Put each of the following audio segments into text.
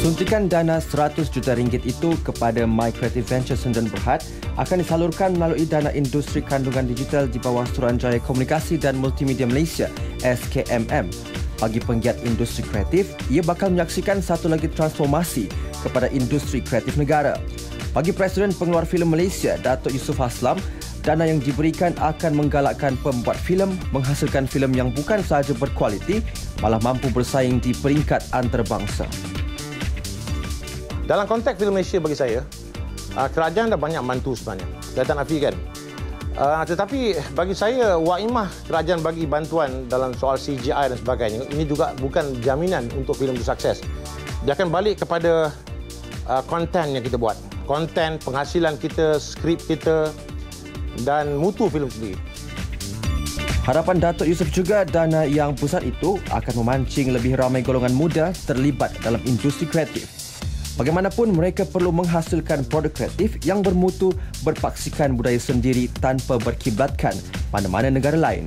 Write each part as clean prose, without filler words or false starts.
Suntikan dana RM100 juta itu kepada My Creative Ventures Sdn Bhd akan disalurkan melalui dana industri kandungan digital di bawah Suruhanjaya Komunikasi dan Multimedia Malaysia (SKMM). Bagi penggiat industri kreatif, ia bakal menyaksikan satu lagi transformasi kepada industri kreatif negara. Bagi Presiden Pengeluar Filem Malaysia, Datuk Yusof Haslam, dana yang diberikan akan menggalakkan pembuat filem menghasilkan filem yang bukan sahaja berkualiti, malah mampu bersaing di peringkat antarabangsa. Dalam konteks filem Malaysia bagi saya, kerajaan dah banyak bantu sebenarnya. Saya tak nafikan. Tetapi bagi saya, waimah kerajaan bagi bantuan dalam soal CGI dan sebagainya, ini juga bukan jaminan untuk filem itu sukses. Dia akan balik kepada konten yang kita buat. Konten, penghasilan kita, skrip kita dan mutu filem sendiri. Harapan Datuk Yusof juga dana yang besar itu akan memancing lebih ramai golongan muda terlibat dalam industri kreatif. Bagaimanapun, mereka perlu menghasilkan produk kreatif yang bermutu, berpaksikan budaya sendiri tanpa berkiblatkan mana-mana negara lain.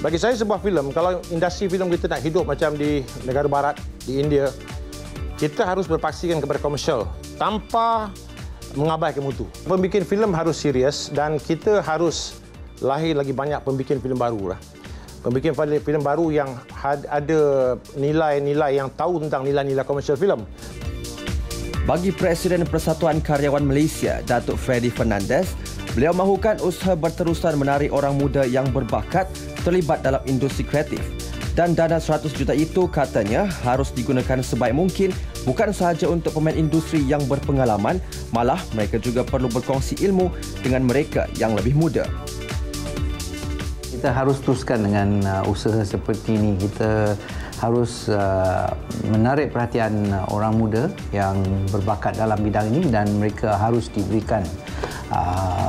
Bagi saya, sebuah filem, kalau industri filem kita nak hidup macam di negara barat, di India, kita harus berpaksikan kepada komersial tanpa mengabaikan mutu. Pembikin filem harus serius dan kita harus lahir lagi banyak pembikin filem baru. Pembikin filem baru yang ada nilai-nilai yang tahu tentang nilai-nilai komersial filem. Bagi Presiden Persatuan Karyawan Malaysia, Datuk Freddy Fernandez, beliau mahukan usaha berterusan menarik orang muda yang berbakat terlibat dalam industri kreatif. Dan dana RM100 juta itu katanya harus digunakan sebaik mungkin, bukan sahaja untuk pemain industri yang berpengalaman, malah mereka juga perlu berkongsi ilmu dengan mereka yang lebih muda. Kita harus teruskan dengan usaha seperti ini. Kita harus menarik perhatian orang muda yang berbakat dalam bidang ini dan mereka harus diberikan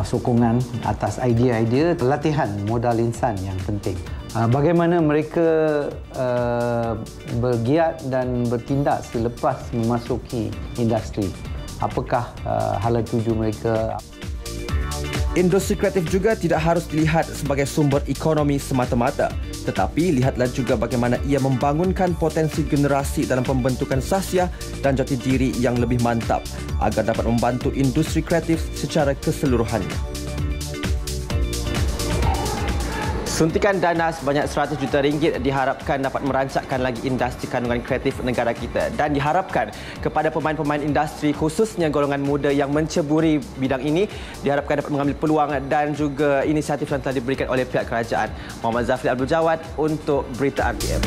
sokongan atas idea-idea, latihan modal insan yang penting. Bagaimana mereka bergiat dan bertindak selepas memasuki industri? Apakah hala tuju mereka? Industri kreatif juga tidak harus dilihat sebagai sumber ekonomi semata-mata, tetapi lihatlah juga bagaimana ia membangunkan potensi generasi dalam pembentukan sahsiah dan jati diri yang lebih mantap agar dapat membantu industri kreatif secara keseluruhannya. Suntikan dana sebanyak RM100 juta diharapkan dapat merancakkan lagi industri kandungan kreatif negara kita dan diharapkan kepada pemain-pemain industri khususnya golongan muda yang menceburi bidang ini diharapkan dapat mengambil peluang dan juga inisiatif yang telah diberikan oleh pihak kerajaan. Muhammad Zafri Abdul Jawad untuk Berita RTM.